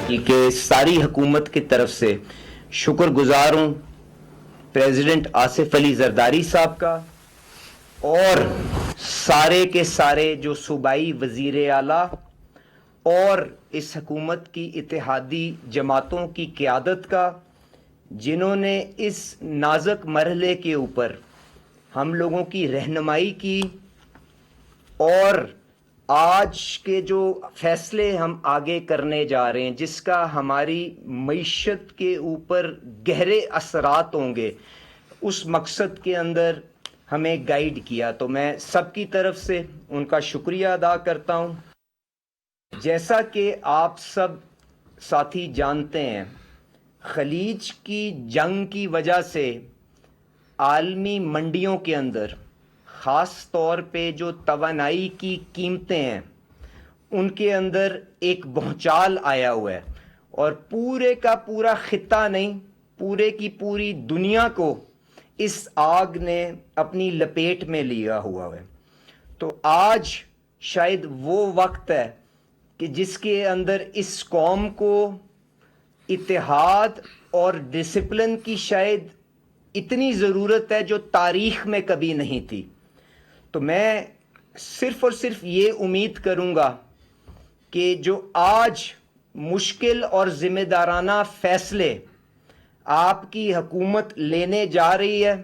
کہ ساری حکومت کی طرف سے شکر گزار ہوں پریزیڈنٹ آصف علی زرداری صاحب کا اور سارے کے سارے جو صوبائی وزیر اعلیٰ اور اس حکومت کی اتحادی جماعتوں کی قیادت کا، جنہوں نے اس نازک مرحلے کے اوپر ہم لوگوں کی رہنمائی کی اور آج کے جو فیصلے ہم آگے کرنے جا رہے ہیں جس کا ہماری معیشت کے اوپر گہرے اثرات ہوں گے، اس مقصد کے اندر ہمیں گائیڈ کیا، تو میں سب کی طرف سے ان کا شکریہ ادا کرتا ہوں۔ جیسا کہ آپ سب ساتھی جانتے ہیں، خلیج کی جنگ کی وجہ سے عالمی منڈیوں کے اندر خاص طور پہ جو توانائی کی قیمتیں ہیں ان کے اندر ایک بھونچال آیا ہوا ہے اور پورے کا پورا خطہ نہیں، پورے کی پوری دنیا کو اس آگ نے اپنی لپیٹ میں لیا ہوا ہے۔ تو آج شاید وہ وقت ہے کہ جس کے اندر اس قوم کو اتحاد اور ڈسپلن کی شاید اتنی ضرورت ہے جو تاریخ میں کبھی نہیں تھی۔ تو میں صرف اور صرف یہ امید کروں گا کہ جو آج مشکل اور ذمہ دارانہ فیصلے آپ کی حکومت لینے جا رہی ہے،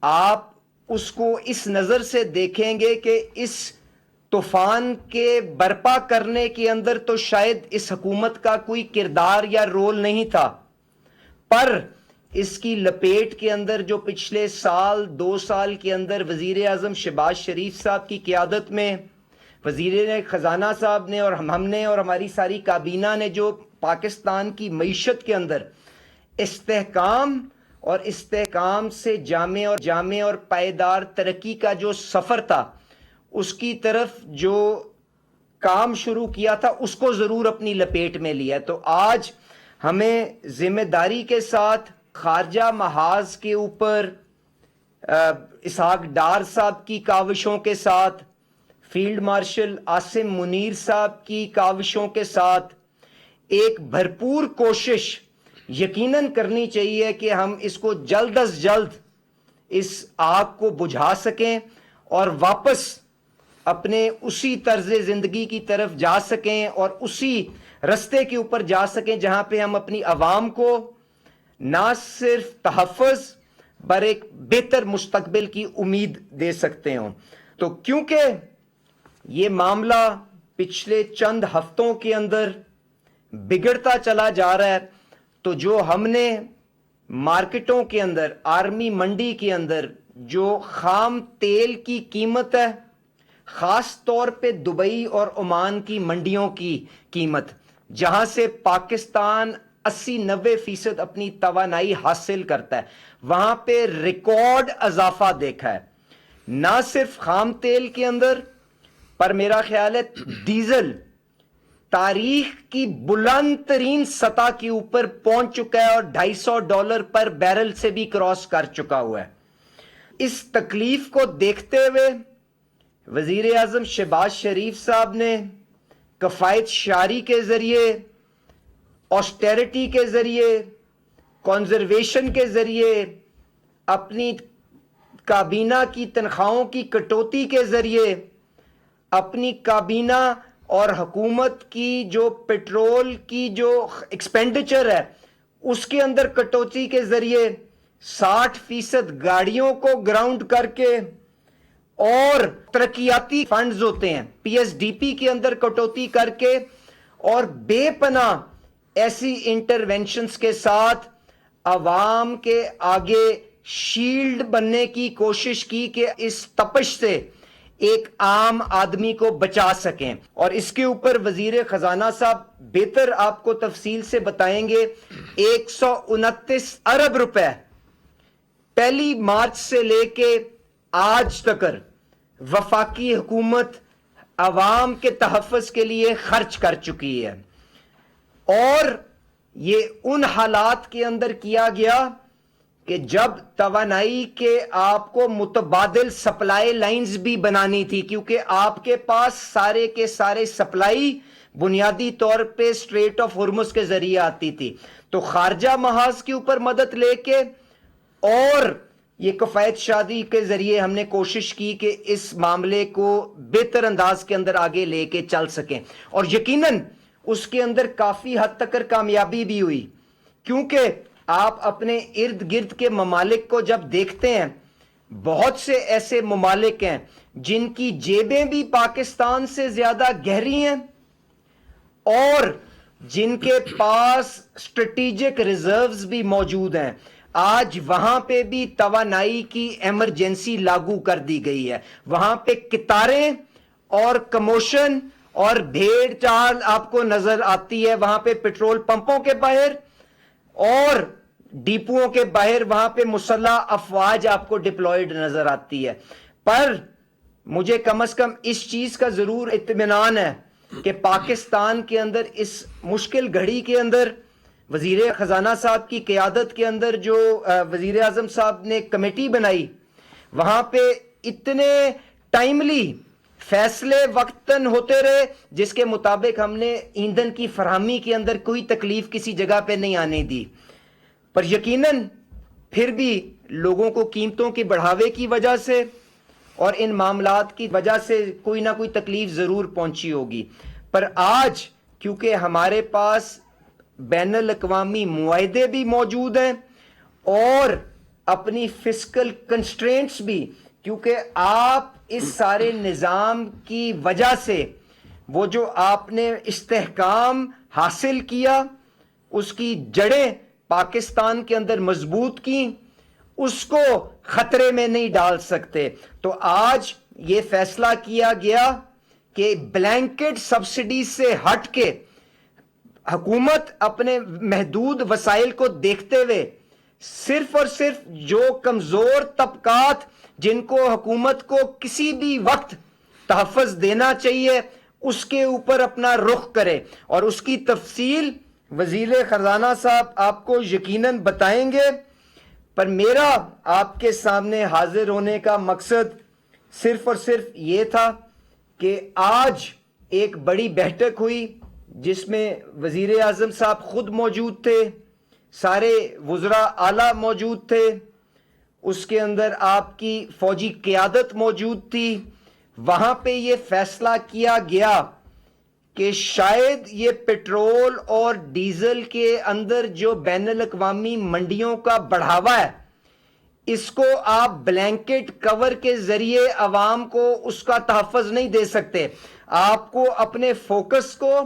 آپ اس کو اس نظر سے دیکھیں گے کہ اس طوفان کے برپا کرنے کے اندر تو شاید اس حکومت کا کوئی کردار یا رول نہیں تھا، پر اس کی لپیٹ کے اندر جو پچھلے سال 2 سال کے اندر وزیر اعظم شہباز شریف صاحب کی قیادت میں وزیر خزانہ صاحب نے اور ہم نے اور ہماری ساری کابینہ نے جو پاکستان کی معیشت کے اندر استحکام سے جامع اور پائیدار ترقی کا جو سفر تھا، اس کی طرف جو کام شروع کیا تھا اس کو ضرور اپنی لپیٹ میں لیا۔ تو آج ہمیں ذمہ داری کے ساتھ خارجہ محاذ کے اوپر اسحاق ڈار صاحب کی کاوشوں کے ساتھ، فیلڈ مارشل عاصم منیر صاحب کی کاوشوں کے ساتھ ایک بھرپور کوشش یقیناً کرنی چاہیے کہ ہم اس کو جلد از جلد اس آگ کو بجھا سکیں اور واپس اپنے اسی طرز زندگی کی طرف جا سکیں اور اسی رستے کے اوپر جا سکیں جہاں پہ ہم اپنی عوام کو نہ صرف تحفظ بر ایک بہتر مستقبل کی امید دے سکتے ہوں۔ تو کیونکہ یہ معاملہ پچھلے چند ہفتوں کے اندر بگڑتا چلا جا رہا ہے، تو جو ہم نے مارکیٹوں کے اندر، آرمی منڈی کے اندر جو خام تیل کی قیمت ہے، خاص طور پہ دبئی اور عمان کی منڈیوں کی قیمت، جہاں سے پاکستان 80-90% اپنی توانائی حاصل کرتا ہے، وہاں پہ ریکارڈ اضافہ دیکھا ہے، نہ صرف خام تیل کے اندر پر میرا خیال ہے ڈیزل تاریخ کی بلند ترین سطح کے اوپر پہنچ چکا ہے اور $250 پر بیرل سے بھی کراس کر چکا ہوا ہے۔ اس تکلیف کو دیکھتے ہوئے وزیر اعظم شہباز شریف صاحب نے کفایت شعاری کے ذریعے، آسٹیرٹی کے ذریعے، کنزرویشن کے ذریعے، اپنی کابینہ کی تنخواہوں کی کٹوتی کے ذریعے، اپنی کابینہ اور حکومت کی جو پیٹرول کی جو ایکسپینڈیچر ہے اس کے اندر کٹوتی کے ذریعے 60% گاڑیوں کو گراؤنڈ کر کے اور ترقیاتی فنڈز ہوتے ہیں پی ایس ڈی پی کے اندر کٹوتی کر کے اور بے پناہ ایسی انٹرونشنز کے ساتھ عوام کے آگے شیلڈ بننے کی کوشش کی کہ اس تپش سے ایک عام آدمی کو بچا سکیں، اور اس کے اوپر وزیر خزانہ صاحب بہتر آپ کو تفصیل سے بتائیں گے۔ 129 ارب روپے 1 مارچ سے لے کے آج تک وفاقی حکومت عوام کے تحفظ کے لیے خرچ کر چکی ہے، اور یہ ان حالات کے اندر کیا گیا کہ جب توانائی کے آپ کو متبادل سپلائی لائنز بھی بنانی تھی، کیونکہ آپ کے پاس سارے کے سارے سپلائی بنیادی طور پہ اسٹریٹ آف ہرمز کے ذریعے آتی تھی. تو خارجہ محاذ کے اوپر مدد لے کے اور یہ کفایت شادی کے ذریعے ہم نے کوشش کی کہ اس معاملے کو بہتر انداز کے اندر آگے لے کے چل سکیں, اور یقیناً اس کے اندر کافی حد تک کامیابی بھی ہوئی, کیونکہ آپ اپنے ارد گرد کے ممالک کو جب دیکھتے ہیں, بہت سے ایسے ممالک ہیں جن کی جیبیں بھی پاکستان سے زیادہ گہری ہیں اور جن کے پاس اسٹریٹجک ریزروز بھی موجود ہیں. آج وہاں پہ بھی توانائی کی ایمرجنسی لاگو کر دی گئی ہے. وہاں پہ قطاریں اور کموشن اور بھیڑ چال آپ کو نظر آتی ہے وہاں پہ پیٹرول پمپوں کے باہر اور ڈیپوؤں کے باہر. وہاں پہ مسلح افواج آپ کو ڈپلوئڈ نظر آتی ہے. پر مجھے کم از کم اس چیز کا ضرور اطمینان ہے کہ پاکستان کے اندر اس مشکل گھڑی کے اندر وزیر خزانہ صاحب کی قیادت کے اندر جو وزیر اعظم صاحب نے کمیٹی بنائی, وہاں پہ اتنے ٹائملی فیصلے وقتاً ہوتے رہے جس کے مطابق ہم نے ایندھن کی فراہمی کے اندر کوئی تکلیف کسی جگہ پہ نہیں آنے دی. پر یقیناً پھر بھی لوگوں کو قیمتوں کے بڑھاوے کی وجہ سے اور ان معاملات کی وجہ سے کوئی نہ کوئی تکلیف ضرور پہنچی ہوگی. پر آج کیونکہ ہمارے پاس بین الاقوامی معاہدے بھی موجود ہیں اور اپنی فسکل کنسٹرینٹس بھی, کیونکہ آپ اس سارے نظام کی وجہ سے وہ جو آپ نے استحکام حاصل کیا اس کی جڑیں پاکستان کے اندر مضبوط کی, اس کو خطرے میں نہیں ڈال سکتے. تو آج یہ فیصلہ کیا گیا کہ بلینکٹ سبسڈی سے ہٹ کے حکومت اپنے محدود وسائل کو دیکھتے ہوئے صرف اور صرف جو کمزور طبقات جن کو حکومت کو کسی بھی وقت تحفظ دینا چاہیے اس کے اوپر اپنا رخ کرے, اور اس کی تفصیل وزیر خزانہ صاحب آپ کو یقیناً بتائیں گے. پر میرا آپ کے سامنے حاضر ہونے کا مقصد صرف اور صرف یہ تھا کہ آج ایک بڑی بیٹھک ہوئی جس میں وزیر اعظم صاحب خود موجود تھے, سارے وزراء اعلیٰ موجود تھے, اس کے اندر آپ کی فوجی قیادت موجود تھی. وہاں پہ یہ فیصلہ کیا گیا کہ شاید یہ پیٹرول اور ڈیزل کے اندر جو بین الاقوامی منڈیوں کا بڑھاوا ہے اس کو آپ بلینکٹ کور کے ذریعے عوام کو اس کا تحفظ نہیں دے سکتے. آپ کو اپنے فوکس کو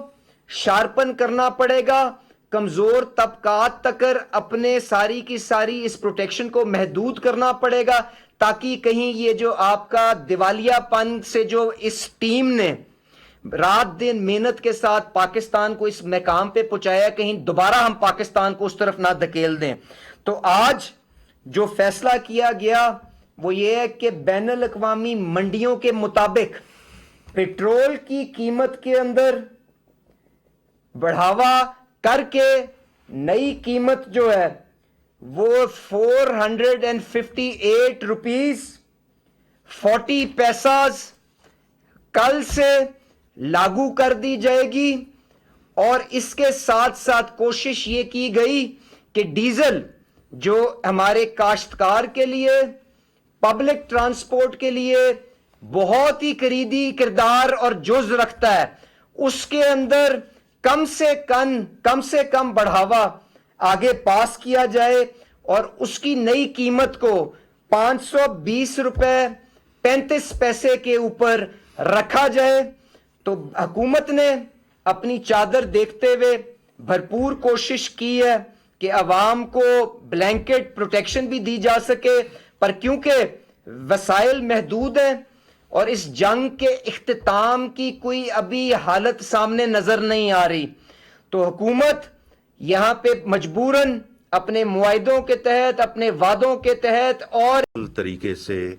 شارپن کرنا پڑے گا, کمزور طبقات تک اپنے ساری کی ساری اس پروٹیکشن کو محدود کرنا پڑے گا, تاکہ کہیں یہ جو آپ کا دیوالیہ پن سے جو اس ٹیم نے رات دن محنت کے ساتھ پاکستان کو اس مقام پہ پہنچایا, کہیں دوبارہ ہم پاکستان کو اس طرف نہ دھکیل دیں. تو آج جو فیصلہ کیا گیا وہ یہ ہے کہ بین الاقوامی منڈیوں کے مطابق پیٹرول کی قیمت کے اندر بڑھاوا کر کے نئی قیمت جو ہے وہ 458 روپیز 40 پیساز کل سے لاگو کر دی جائے گی. اور اس کے ساتھ ساتھ کوشش یہ کی گئی کہ ڈیزل جو ہمارے کاشتکار کے لیے پبلک ٹرانسپورٹ کے لیے بہت ہی کلیدی کردار اور جز رکھتا ہے اس کے اندر کم سے کم بڑھاوا آگے پاس کیا جائے اور اس کی نئی قیمت کو 520 روپے 35 پیسے کے اوپر رکھا جائے. تو حکومت نے اپنی چادر دیکھتے ہوئے بھرپور کوشش کی ہے کہ عوام کو بلینکٹ پروٹیکشن بھی دی جا سکے, پر کیونکہ وسائل محدود ہیں اور اس جنگ کے اختتام کی کوئی ابھی حالت سامنے نظر نہیں آ رہی, تو حکومت یہاں پہ مجبوراً اپنے معاہدوں کے تحت اپنے وعدوں کے تحت اور طریقے سے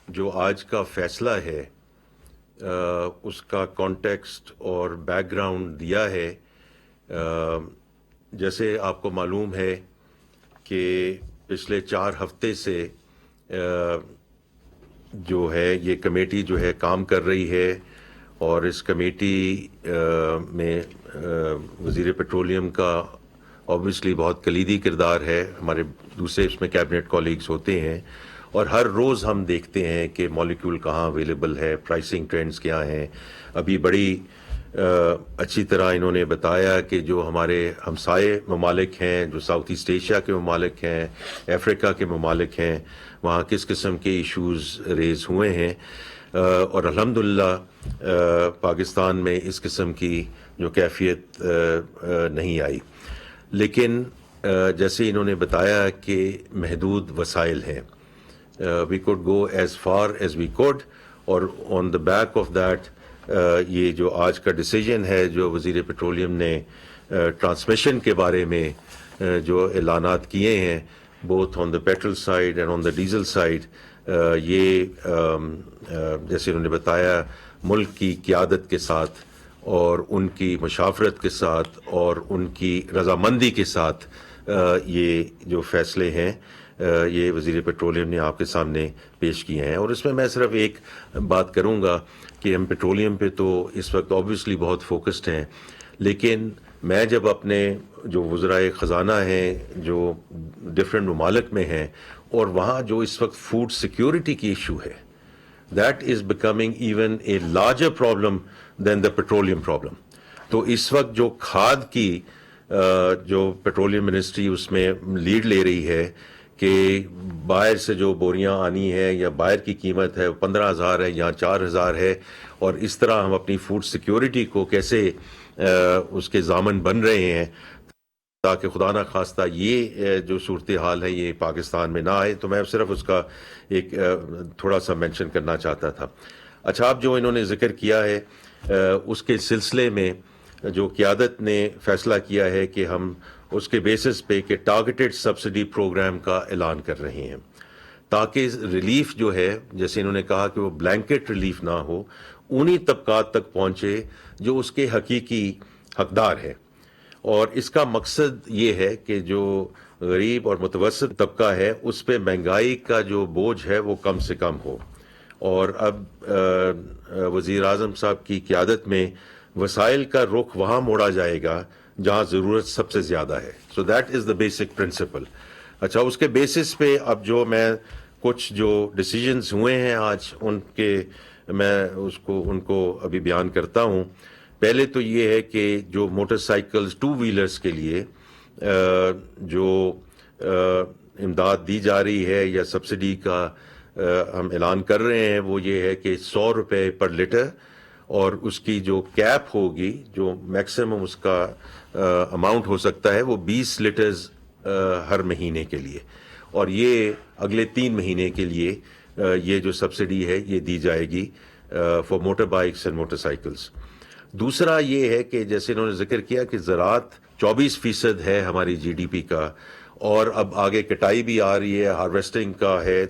جو آج کا فیصلہ ہے اس کا کانٹیکسٹ اور بیک گراؤنڈ دیا ہے. جیسے آپ کو معلوم ہے کہ پچھلے 4 ہفتے سے جو ہے یہ کمیٹی جو ہے کام کر رہی ہے اور اس کمیٹی میں وزیر پیٹرولیم کا آبویسلی بہت کلیدی کردار ہے. ہمارے دوسرے اس میں کیبنٹ کولیگز ہوتے ہیں اور ہر روز ہم دیکھتے ہیں کہ مالیکیول کہاں اویلیبل ہے, پرائسنگ ٹرینڈز کیا ہیں. ابھی بڑی اچھی طرح انہوں نے بتایا کہ جو ہمارے ہمسائے ممالک ہیں, جو ساؤتھ ایسٹ ایشیا کے ممالک ہیں, افریقہ کے ممالک ہیں, وہاں کس قسم کے ایشوز ریز ہوئے ہیں. اور الحمدللہ پاکستان میں اس قسم کی جو کیفیت نہیں آئی. لیکن جیسے انہوں نے بتایا کہ محدود وسائل ہیں, we could go as far as we could, اور on the back of that یہ جو آج کا ڈیسیجن ہے جو وزیر پیٹرولیم نے ٹرانسمیشن کے بارے میں جو اعلانات کیے ہیں, both on the petrol side and on the diesel side, یہ جیسے انہوں نے بتایا ملک کی قیادت کے ساتھ اور ان کی مشاورت کے ساتھ اور ان کی رضامندی کے ساتھ یہ جو فیصلے ہیں یہ وزیر پیٹرولیم نے آپ کے سامنے پیش کیے ہیں. اور اس میں صرف ایک بات کروں گا کہ ہم پیٹرولیم پہ تو اس وقت آبویسلی بہت فوکسڈ ہیں, لیکن میں جب اپنے جو وزرائے خزانہ ہیں جو ڈفرینٹ ممالک میں ہیں اور وہاں جو اس وقت فوڈ سیکیورٹی کی ایشو ہے, that is becoming even a larger problem than the petroleum problem. تو اس وقت جو کھاد کی جو پیٹرولیم منسٹری اس میں لیڈ لے رہی ہے کہ باہر سے جو بوریاں آنی ہے یا باہر کی قیمت ہے 15,000 ہے یا 4,000 ہے, اور اس طرح ہم اپنی فوڈ سیکیورٹی کو کیسے اس کے ضامن بن رہے ہیں تاکہ خدا نہ خواستہ یہ جو صورتحال ہے یہ پاکستان میں نہ آئے. تو میں صرف اس کا ایک تھوڑا سا مینشن کرنا چاہتا تھا. اچھا, اب جو انہوں نے ذکر کیا ہے اس کے سلسلے میں جو قیادت نے فیصلہ کیا ہے کہ ہم اس کے بیسس پہ کہ ٹارگیٹڈ سبسڈی پروگرام کا اعلان کر رہے ہیں تاکہ ریلیف جو ہے, جیسے انہوں نے کہا کہ وہ بلینکٹ ریلیف نہ ہو, انہی طبقات تک پہنچے جو اس کے حقیقی حقدار ہے. اور اس کا مقصد یہ ہے کہ جو غریب اور متوسط طبقہ ہے اس پہ مہنگائی کا جو بوجھ ہے وہ کم سے کم ہو. اور اب وزیر اعظم صاحب کی قیادت میں وسائل کا رخ وہاں موڑا جائے گا جہاں ضرورت سب سے زیادہ ہے. So that is the basic principle. اچھا, اس کے بیسس پہ اب جو میں کچھ جو ڈیسیجنز ہوئے ہیں آج ان کے میں ان کو ابھی بیان کرتا ہوں. پہلے تو یہ ہے کہ جو موٹر سائیکلز 2 ویلرز کے لیے جو امداد دی جا رہی ہے یا سبسڈی کا ہم اعلان کر رہے ہیں وہ یہ ہے کہ 100 روپے پر لیٹر, اور اس کی جو کیپ ہوگی جو میکسیمم اس کا اماؤنٹ ہو سکتا ہے وہ 20 لیٹرز ہر مہینے کے لیے, اور یہ اگلے 3 مہینے کے لیے یہ جو سبسڈی ہے یہ دی جائے گی for motor bikes and motor cycles. دوسرا یہ ہے کہ جیسے انہوں نے ذکر کیا کہ زراعت 24% ہے ہماری جی ڈی پی کا, اور اب آگے کٹائی بھی آ رہی ہے, ہارویسٹنگ کا ہے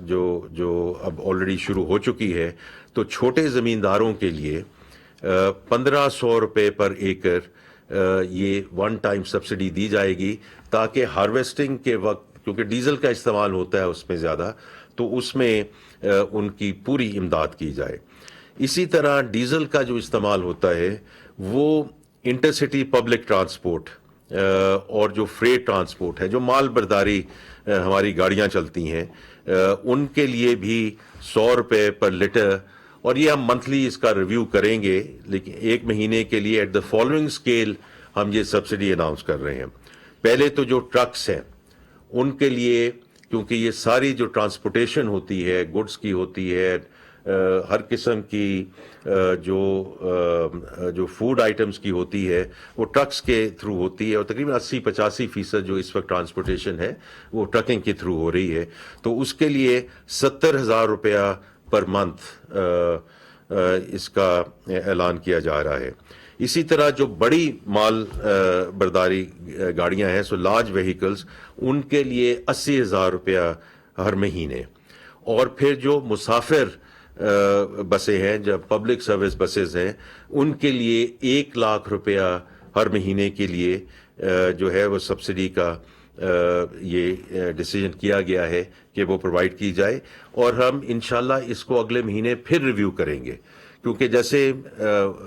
جو اب آلریڈی شروع ہو چکی ہے. تو چھوٹے زمینداروں کے لیے 1,500 روپے پر ایکڑ یہ ون ٹائم سبسڈی دی جائے گی تاکہ ہارویسٹنگ کے وقت, کیونکہ ڈیزل کا استعمال ہوتا ہے اس میں زیادہ, تو اس میں ان کی پوری امداد کی جائے. اسی طرح ڈیزل کا جو استعمال ہوتا ہے وہ انٹرسٹی پبلک ٹرانسپورٹ اور جو فریٹ ٹرانسپورٹ ہے, جو مال برداری ہماری گاڑیاں چلتی ہیں, ان کے لیے بھی 100 روپے پر لیٹر, اور یہ ہم منتھلی اس کا ریویو کریں گے, لیکن 1 مہینے کے لیے ایٹ دا فالوئنگ اسکیل ہم یہ سبسڈی اناؤنس کر رہے ہیں. پہلے تو جو ٹرکس ہیں ان کے لیے, کیونکہ یہ ساری جو ٹرانسپورٹیشن ہوتی ہے گڈس کی ہوتی ہے, ہر قسم کی جو فوڈ آئٹمس کی ہوتی ہے وہ ٹرکس کے تھرو ہوتی ہے, اور تقریباً 80-85% جو اس وقت ٹرانسپورٹیشن ہے وہ ٹرکنگ کے تھرو ہو رہی ہے. تو اس کے لیے 70,000 روپیہ پر منتھ اس کا اعلان کیا جا رہا ہے. اسی طرح جو بڑی مال برداری گاڑیاں ہیں, سو لارج وہیکلز, ان کے لیے 80,000 روپیہ ہر مہینے. اور پھر جو مسافر بسیں ہیں, جب پبلک سروس بسز ہیں, ان کے لیے 1 لاکھ روپیہ ہر مہینے کے لیے جو ہے وہ سبسڈی کا یہ ڈیسیجن کیا گیا ہے کہ وہ پرووائڈ کی جائے. اور ہم انشاءاللہ اس کو اگلے مہینے پھر ریویو کریں گے, کیونکہ جیسے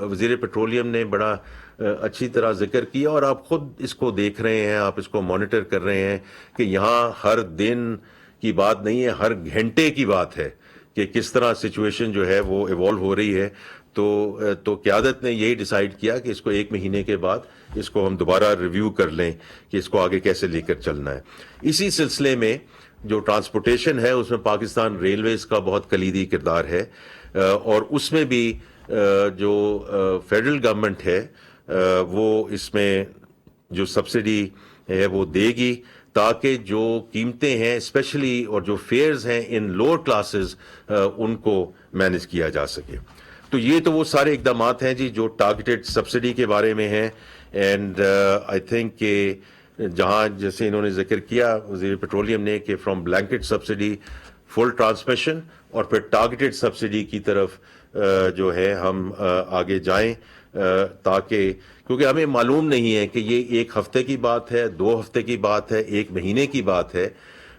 وزیر پیٹرولیم نے بڑا اچھی طرح ذکر کیا اور آپ خود اس کو دیکھ رہے ہیں, آپ اس کو مانیٹر کر رہے ہیں کہ یہاں ہر دن کی بات نہیں ہے, ہر گھنٹے کی بات ہے کہ کس طرح سچویشن جو ہے وہ ایوالو ہو رہی ہے. تو قیادت نے یہی ڈیسائیڈ کیا کہ اس کو 1 مہینے کے بعد اس کو ہم دوبارہ ریویو کر لیں کہ اس کو آگے کیسے لے کر چلنا ہے. اسی سلسلے میں جو ٹرانسپورٹیشن ہے اس میں پاکستان ریلویز کا بہت کلیدی کردار ہے, اور اس میں بھی جو فیڈرل گورنمنٹ ہے وہ اس میں جو سبسڈی ہے وہ دے گی تاکہ جو قیمتیں ہیں اسپیشلی اور جو فیئرز ہیں ان لوور کلاسز ان کو مینیج کیا جا سکے. تو یہ تو وہ سارے اقدامات ہیں جی جو ٹارگیٹڈ سبسڈی کے بارے میں ہیں. اینڈ آئی تھنک کہ جہاں جیسے انہوں نے ذکر کیا وزیر پیٹرولیم نے کہ from blanket subsidy full transmission اور پھر ٹارگیٹڈ سبسڈی کی طرف جو ہے ہم آگے جائیں, تاکہ کیونکہ ہمیں معلوم نہیں ہے کہ یہ 1 ہفتے کی بات ہے, 2 ہفتے کی بات ہے, 1 مہینے کی بات ہے,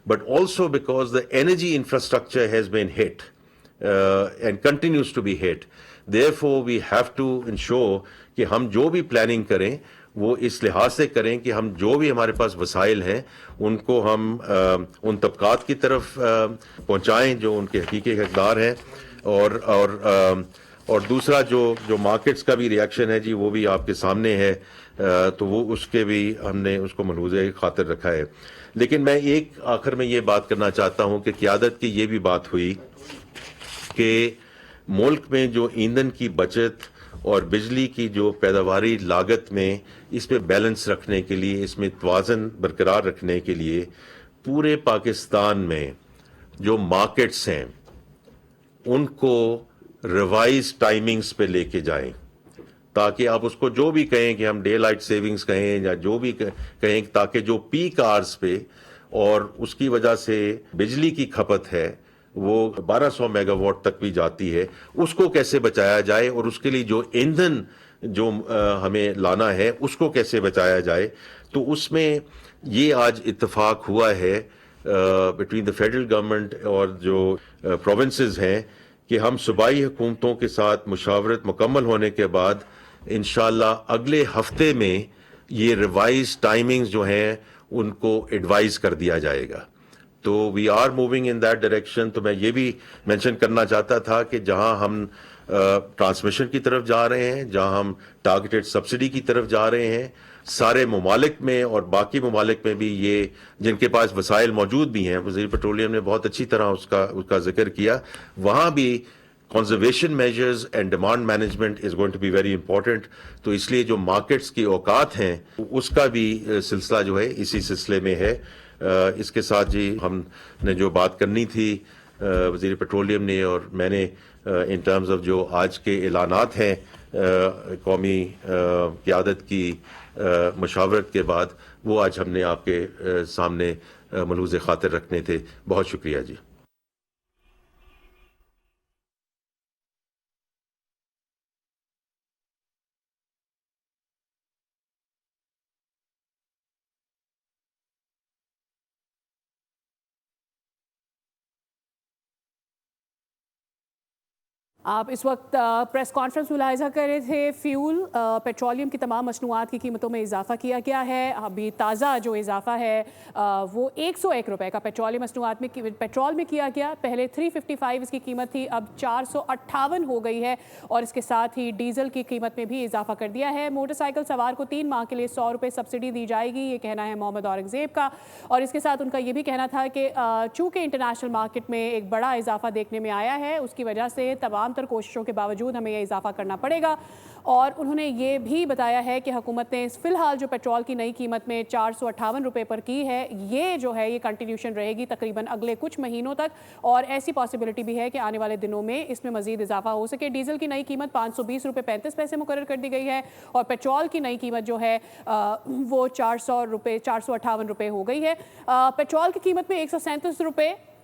but also because the energy infrastructure has been hit and continues to be hit. Therefore, we have to ensure کہ ہم جو بھی پلاننگ کریں وہ اس لحاظ سے کریں کہ ہم جو بھی ہمارے پاس وسائل ہیں ان کو ہم ان طبقات کی طرف پہنچائیں جو ان کے حقیقی حقدار ہیں. اور دوسرا جو مارکیٹس کا بھی ریئیکشن ہے جی وہ بھی آپ کے سامنے ہے, تو وہ اس کے بھی ہم نے اس کو ملحوظ خاطر رکھا ہے. لیکن میں ایک آخر میں یہ بات کرنا چاہتا ہوں کہ قیادت کی یہ بھی بات ہوئی کہ ملک میں جو ایندھن کی بچت اور بجلی کی جو پیداواری لاگت میں اس پہ بیلنس رکھنے کے لیے, اس میں توازن برقرار رکھنے کے لیے پورے پاکستان میں جو مارکیٹس ہیں ان کو ریوائز ٹائمنگز پہ لے کے جائیں, تاکہ آپ اس کو جو بھی کہیں کہ ہم ڈے لائٹ سیونگز کہیں یا جو بھی کہیں, تاکہ جو پیک آورز پہ اور اس کی وجہ سے بجلی کی کھپت ہے وہ 1200 میگا واٹ تک بھی جاتی ہے, اس کو کیسے بچایا جائے اور اس کے لیے جو ایندھن جو ہمیں لانا ہے اس کو کیسے بچایا جائے. تو اس میں یہ آج اتفاق ہوا ہے بٹوین دا فیڈرل گورنمنٹ اور جو پروونسز ہیں کہ ہم صوبائی حکومتوں کے ساتھ مشاورت مکمل ہونے کے بعد انشاءاللہ اگلے ہفتے میں یہ ریوائز ٹائمنگز جو ہیں ان کو ایڈوائز کر دیا جائے گا. تو we are moving in that direction. تو میں یہ بھی مینشن کرنا چاہتا تھا کہ جہاں ہم ٹرانسمیشن کی طرف جا رہے ہیں, جہاں ہم ٹارگیٹڈ سبسڈی کی طرف جا رہے ہیں, سارے ممالک میں اور باقی ممالک میں بھی یہ جن کے پاس وسائل موجود بھی ہیں, وزیر پیٹرولیم نے بہت اچھی طرح اس کا ذکر کیا, وہاں بھی conservation measures and demand management is going to be very important. تو اس لیے جو مارکیٹس کی اوقات ہیں اس کا بھی سلسلہ جو ہے اسی سلسلے میں ہے. اس کے ساتھ جی ہم نے جو بات کرنی تھی وزیر پیٹرولیم نے اور میں نے ان ٹرمز آف جو آج کے اعلانات ہیں قومی قیادت کی مشاورت کے بعد, وہ آج ہم نے آپ کے سامنے ملحوظ خاطر رکھنے تھے. بہت شکریہ جی. آپ اس وقت پریس کانفرنس ملاحظہ کر رہے تھے. فیول پیٹرولیم کی تمام مصنوعات کی قیمتوں میں اضافہ کیا گیا ہے. ابھی تازہ جو اضافہ ہے وہ 101 روپے کا پیٹرولیم مصنوعات میں پیٹرول میں کیا گیا. پہلے 355 اس کی قیمت تھی, اب 458 ہو گئی ہے. اور اس کے ساتھ ہی ڈیزل کی قیمت میں بھی اضافہ کر دیا ہے. موٹر سائیکل سوار کو 3 ماہ کے لیے 100 روپے سبسڈی دی جائے گی, یہ کہنا ہے محمد اورنگزیب کا. اور اس کے ساتھ ان کا یہ بھی کہنا تھا کہ چونکہ انٹرنیشنل مارکیٹ میں ایک بڑا اضافہ دیکھنے میں آیا ہے, اس کی وجہ سے تمام کوششوں کے باوجود ہمیں یہ اضافہ کرنا پڑے گا. اور انہوں نے یہ بھی بتایا ہے کہ حکومت نے فی الحال جو پیٹرول کی نئی قیمت میں 458 روپے پر کی ہے, یہ جو ہے یہ کنٹینیوشن رہے گی تقریباً اگلے کچھ مہینوں تک, اور ایسی پاسبلٹی بھی ہے کہ آنے والے دنوں میں اس میں مزید اضافہ ہو سکے. ڈیزل کی نئی قیمت 520 روپے 35 پیسے مقرر کر دی گئی ہے, اور پیٹرول کی نئی قیمت جو ہے وہ 458 روپے ہو گئی ہے. پیٹرول کی قیمت میں 137 روپے